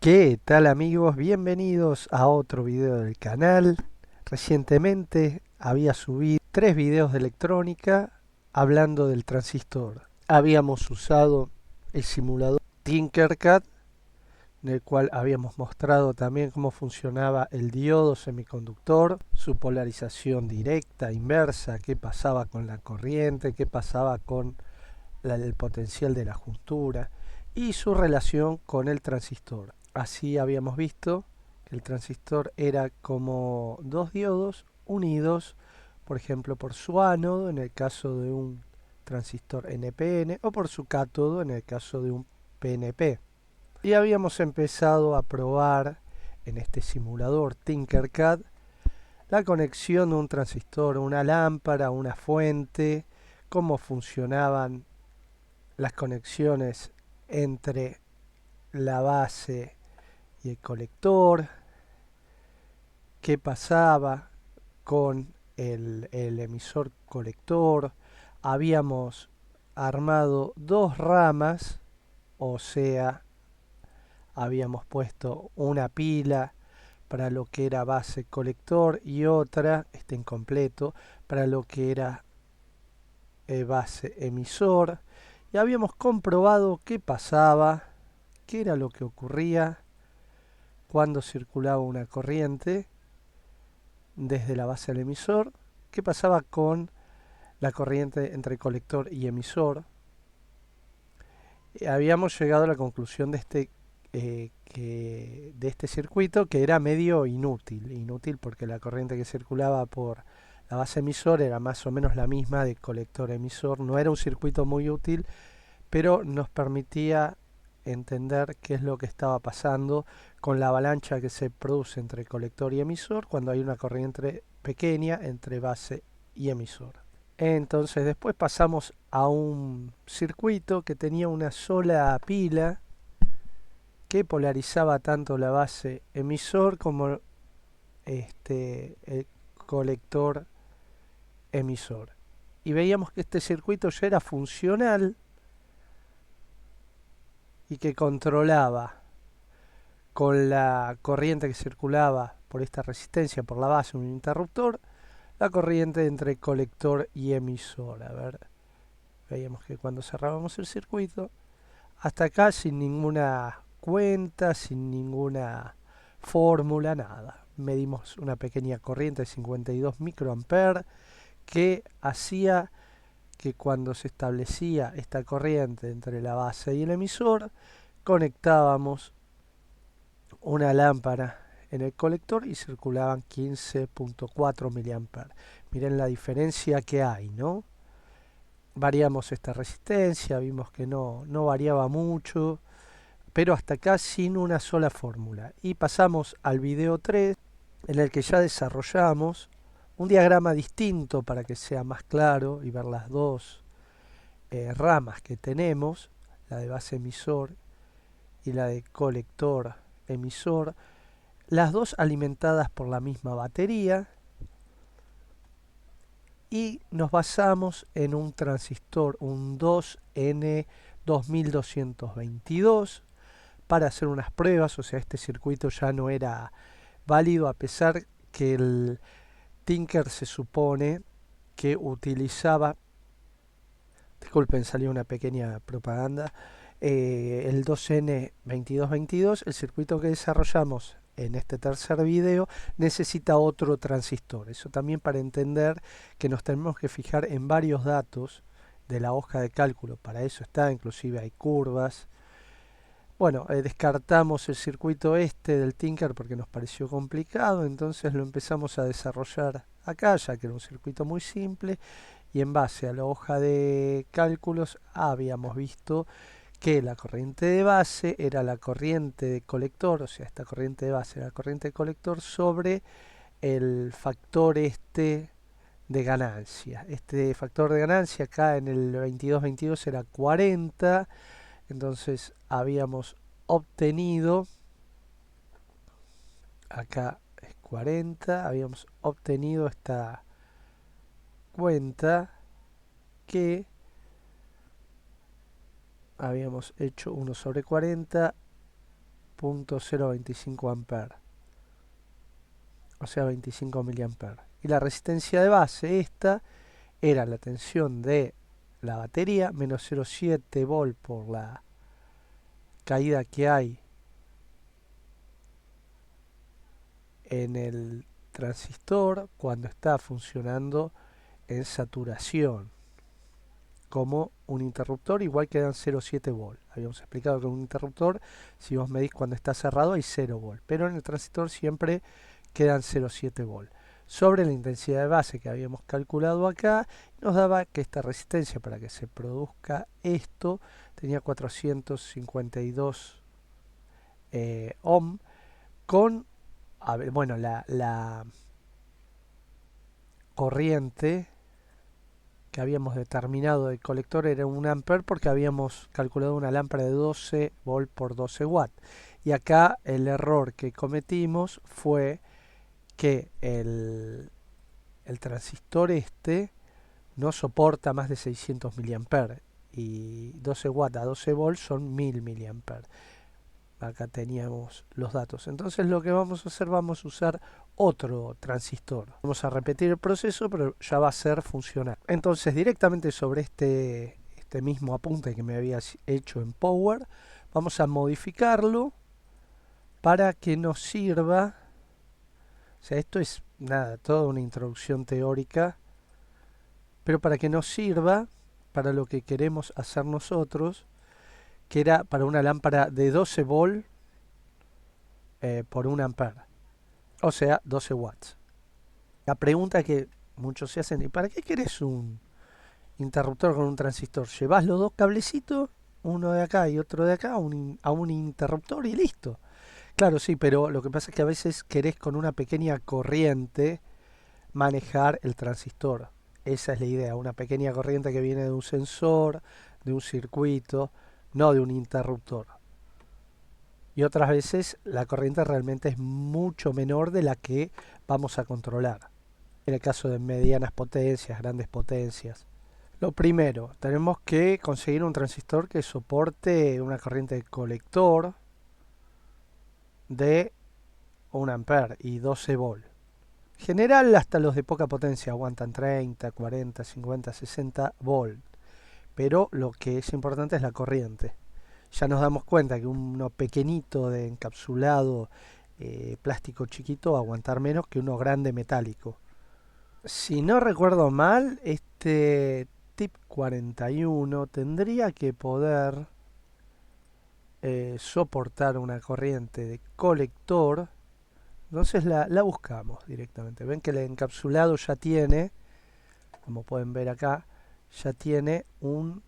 ¿Qué tal amigos? Bienvenidos a otro video del canal. Recientemente había subido 3 videos de electrónica hablando del transistor. Habíamos usado el simulador Tinkercad, en el cual habíamos mostrado también cómo funcionaba el diodo semiconductor, su polarización directa, inversa, qué pasaba con la corriente, qué pasaba con el potencial de la juntura y su relación con el transistor. Así habíamos visto que el transistor era como dos diodos unidos, por ejemplo, por su ánodo en el caso de un transistor NPN o por su cátodo en el caso de un PNP. Y habíamos empezado a probar en este simulador Tinkercad la conexión de un transistor, una lámpara, una fuente, cómo funcionaban las conexiones entre la base y el colector, qué pasaba con el emisor colector. Habíamos armado dos ramas, o sea, habíamos puesto una pila para lo que era base colector y otra, este incompleto, para lo que era base emisor. Y habíamos comprobado qué pasaba, qué era lo que ocurría cuando circulaba una corriente desde la base al emisor, qué pasaba con la corriente entre colector y emisor. Habíamos llegado a la conclusión de este circuito que era medio inútil porque la corriente que circulaba por la base emisor era más o menos la misma de colector emisor. No era un circuito muy útil, pero nos permitía entender qué es lo que estaba pasando con la avalancha que se produce entre colector y emisor cuando hay una corriente pequeña entre base y emisor. Entonces después pasamos a un circuito que tenía una sola pila que polarizaba tanto la base emisor como el colector emisor. Y veíamos que este circuito ya era funcional y que controlaba con la corriente que circulaba por esta resistencia, por la base, un interruptor, la corriente entre colector y emisor. A ver, veíamos que cuando cerrábamos el circuito, hasta acá sin ninguna cuenta, sin ninguna fórmula, nada. Medimos una pequeña corriente de 52 microamperes que hacía que cuando se establecía esta corriente entre la base y el emisor, conectábamos una lámpara en el colector y circulaban 15.4 mA. Miren la diferencia que hay, ¿no? Variamos esta resistencia, vimos que no variaba mucho, pero hasta acá sin una sola fórmula. Y pasamos al video 3, en el que ya desarrollamos un diagrama distinto para que sea más claro y ver las dos ramas que tenemos, la de base emisor y la de colector emisor, las dos alimentadas por la misma batería, y nos basamos en un transistor, un 2N2222, para hacer unas pruebas. O sea, este circuito ya no era válido a pesar que el Tinker se supone que utilizaba, disculpen, salió una pequeña propaganda, el 2N2222, el circuito que desarrollamos en este tercer video necesita otro transistor. Eso también para entender que nos tenemos que fijar en varios datos de la hoja de cálculo. Para eso está, inclusive hay curvas. Bueno, descartamos el circuito este del Tinker porque nos pareció complicado, entonces lo empezamos a desarrollar acá, ya que era un circuito muy simple, y en base a la hoja de cálculos habíamos visto que la corriente de base era la corriente de colector, o sea, esta corriente de base era la corriente de colector sobre el factor este de ganancia. Este factor de ganancia acá en el 2222 era 40, entonces habíamos obtenido, acá es 40, habíamos obtenido esta cuenta que habíamos hecho 1 sobre 40 0.025 amperes, o sea 25 miliamperes. Y la resistencia de base, esta, era la tensión de la batería, menos 0.7 volt por la caída que hay en el transistor cuando está funcionando en saturación, como un interruptor, igual que dan 0.7 volt. Habíamos explicado que un interruptor, si vos medís cuando está cerrado, hay 0 volt, pero en el transistor siempre quedan 0.7 volt. Sobre la intensidad de base que habíamos calculado acá, nos daba que esta resistencia para que se produzca esto tenía 452 ohm con, a ver, bueno, la corriente que habíamos determinado del colector era 1 amper porque habíamos calculado una lámpara de 12 volt por 12 watt. Y acá el error que cometimos fue que el transistor este no soporta más de 600 miliamperes y 12 watts a 12 volts son 1000 miliamperes. Acá teníamos los datos. Entonces lo que vamos a hacer, vamos a usar otro transistor. Vamos a repetir el proceso, pero ya va a ser funcional. Entonces directamente sobre este mismo apunte que me había hecho en Power, vamos a modificarlo para que nos sirva. O sea, esto es nada, toda una introducción teórica, pero para que nos sirva para lo que queremos hacer nosotros, que era para una lámpara de 12 volt por 1 ampere, o sea, 12 watts. La pregunta que muchos se hacen: ¿y para qué querés un interruptor con un transistor? Llevas los dos cablecitos, uno de acá y otro de acá, a un interruptor y listo. Claro, sí, pero lo que pasa es que a veces querés con una pequeña corriente manejar el transistor. Esa es la idea, una pequeña corriente que viene de un sensor, de un circuito, no de un interruptor. Y otras veces la corriente realmente es mucho menor de la que vamos a controlar. En el caso de medianas potencias, grandes potencias. Lo primero, tenemos que conseguir un transistor que soporte una corriente de colector de 1 ampere y 12 volt. En general, hasta los de poca potencia aguantan 30, 40, 50, 60 volt. Pero lo que es importante es la corriente. Ya nos damos cuenta que uno pequeñito de encapsulado plástico chiquito va a aguantar menos que uno grande metálico. Si no recuerdo mal, este tip 41 tendría que poder soportar una corriente de colector. Entonces la buscamos directamente. Ven que el encapsulado ya tiene, como pueden ver acá, ya tiene una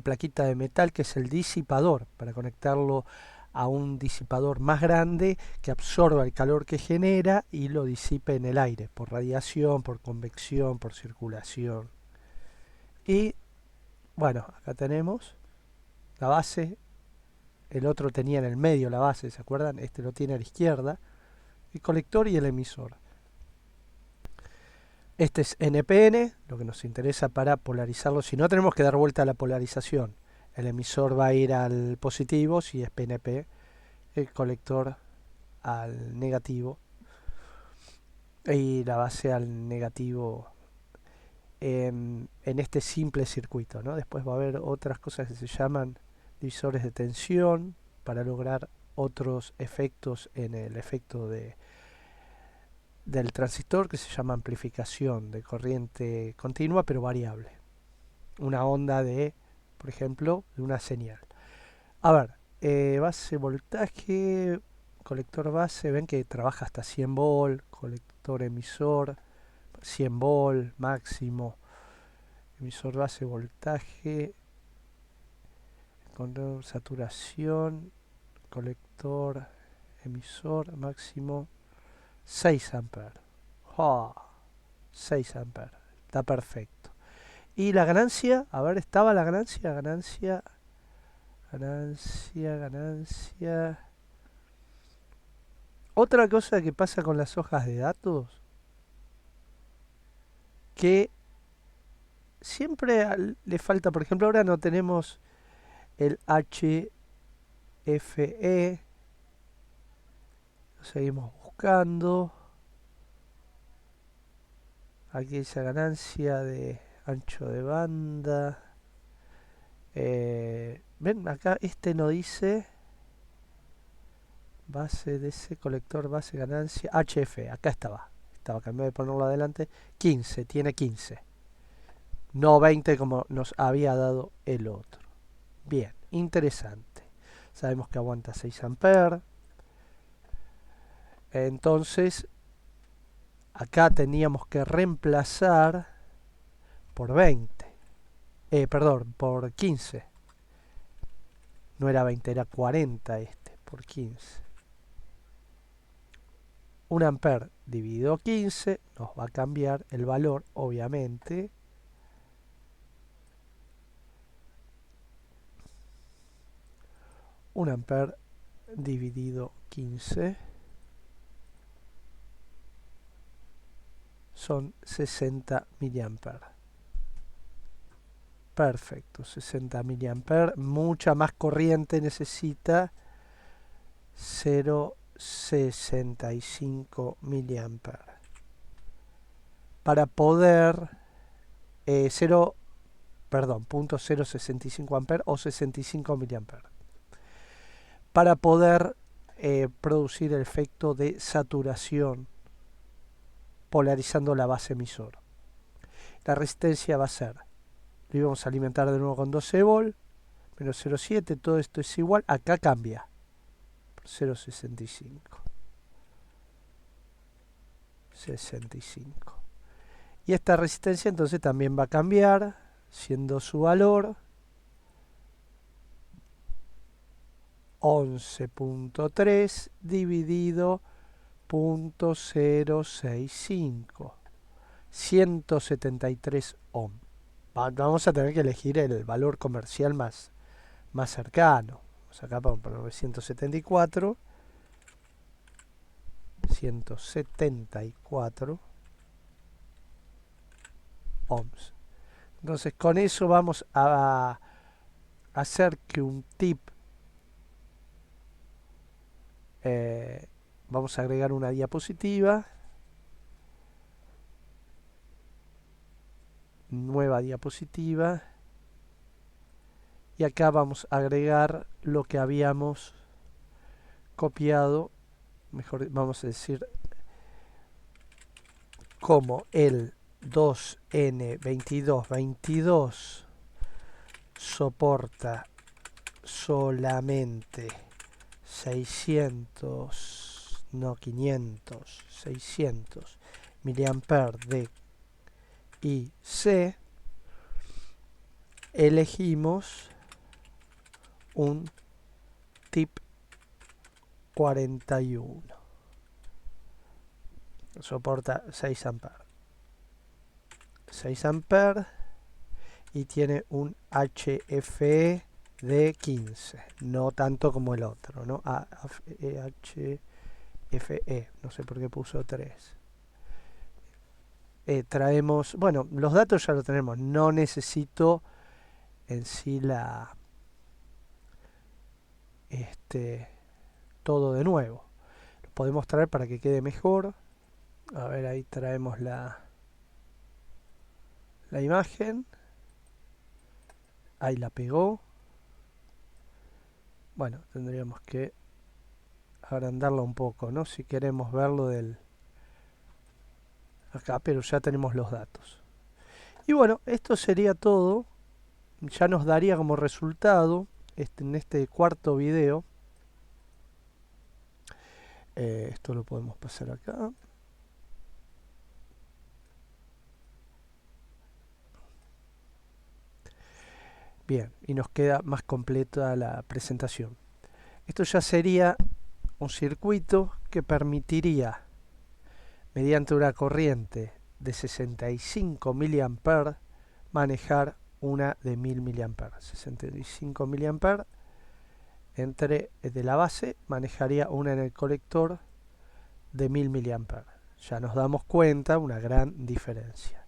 plaquita de metal que es el disipador, para conectarlo a un disipador más grande que absorba el calor que genera y lo disipe en el aire, por radiación, por convección, por circulación. Y bueno, acá tenemos la base, el otro tenía en el medio la base, ¿se acuerdan? Este lo tiene a la izquierda, el colector y el emisor. Este es NPN, lo que nos interesa para polarizarlo, si no tenemos que dar vuelta a la polarización. El emisor va a ir al positivo si es PNP, el colector al negativo y la base al negativo en este simple circuito, ¿no? Después va a haber otras cosas que se llaman divisores de tensión para lograr otros efectos en el efecto del transistor, que se llama amplificación de corriente continua pero variable. Una onda de, por ejemplo, de una señal. A ver, base voltaje, colector base, ven que trabaja hasta 100 volt, colector emisor, 100 volt máximo, emisor base voltaje, control saturación, colector emisor máximo 6 amperes. Oh, 6 amperes, está perfecto. Y la ganancia, a ver, estaba la ganancia, ganancia. Otra cosa que pasa con las hojas de datos, que siempre le falta, por ejemplo, ahora no tenemos el HDD, HFE, lo seguimos buscando. Aquí esa ganancia de ancho de banda. Ven, acá este no dice base de ese colector, base ganancia, HF, acá estaba, cambiado de ponerlo adelante, 15, tiene 15, no 20 como nos había dado el otro. Bien, interesante. Sabemos que aguanta 6 amperes. Entonces, acá teníamos que reemplazar por 20. Perdón, por 15. No era 20, era 40 este, por 15. 1 ampere dividido 15 nos va a cambiar el valor, obviamente. Un ampere dividido 15 son 60 miliamperes. Perfecto, 60 miliamperes. Mucha más corriente necesita. 0,65 miliamperes. Para poder 0,65 amperes o 65 miliamperes. Para poder producir el efecto de saturación polarizando la base emisora. La resistencia va a ser, lo íbamos a alimentar de nuevo con 12 volt, menos 0,7, todo esto es igual, acá cambia, por 0,65. 65. Y esta resistencia entonces también va a cambiar, siendo su valor 11.3 dividido 0.065. 173 ohm. Vamos a tener que elegir el valor comercial más cercano. Vamos acá para poner 174. 174 ohms. Entonces con eso vamos a hacer que un tip, vamos a agregar una diapositiva, nueva diapositiva, y acá vamos a agregar lo que habíamos copiado, mejor vamos a decir como el 2N2222 soporta solamente 600 miliamperes de IC, elegimos un tip 41, soporta 6 amperes y tiene un HFE de 15, no tanto como el otro, ¿no? HFE, no sé por qué puso 3. Traemos, bueno, los datos ya los tenemos, no necesito en sí todo de nuevo. Lo podemos traer para que quede mejor. A ver, ahí traemos la imagen. Ahí la pegó. Bueno, tendríamos que agrandarla un poco, ¿no? Si queremos verlo acá, pero ya tenemos los datos. Y bueno, esto sería todo. Ya nos daría como resultado en este cuarto video. Esto lo podemos pasar acá. Bien, y nos queda más completa la presentación. Esto ya sería un circuito que permitiría, mediante una corriente de 65 mA, manejar una de 1000 mA. 65 mA de la base manejaría una en el colector de 1000 mA. Ya nos damos cuenta una gran diferencia.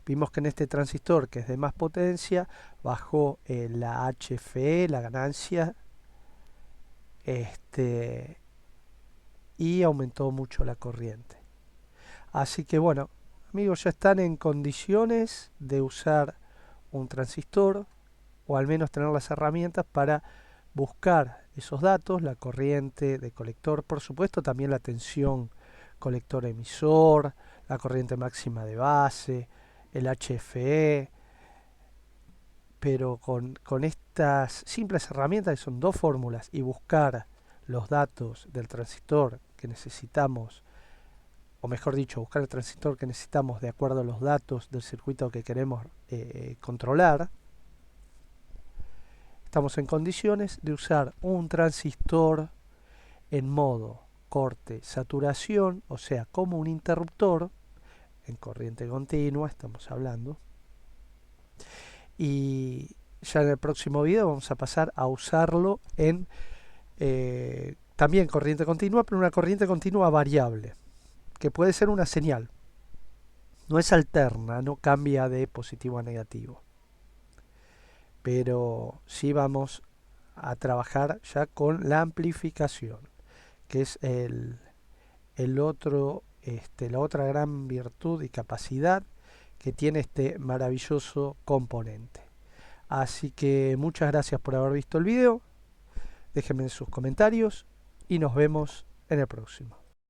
Vimos que en este transistor, que es de más potencia, bajó la HFE, la ganancia, este, y aumentó mucho la corriente. Así que bueno, amigos, ya están en condiciones de usar un transistor o al menos tener las herramientas para buscar esos datos, la corriente de colector, por supuesto también la tensión colector emisor, la corriente máxima de base, el HFE, pero con estas simples herramientas que son dos fórmulas y buscar los datos del transistor que necesitamos, o mejor dicho, buscar el transistor que necesitamos de acuerdo a los datos del circuito que queremos controlar, estamos en condiciones de usar un transistor en modo corte saturación, o sea, como un interruptor en corriente continua, estamos hablando. Y ya en el próximo video vamos a pasar a usarlo en también corriente continua, pero una corriente continua variable, que puede ser una señal. No es alterna, no cambia de positivo a negativo. Pero sí vamos a trabajar ya con la amplificación, que es el otro, la otra gran virtud y capacidad que tiene este maravilloso componente. Así que muchas gracias por haber visto el video, déjenme sus comentarios y nos vemos en el próximo.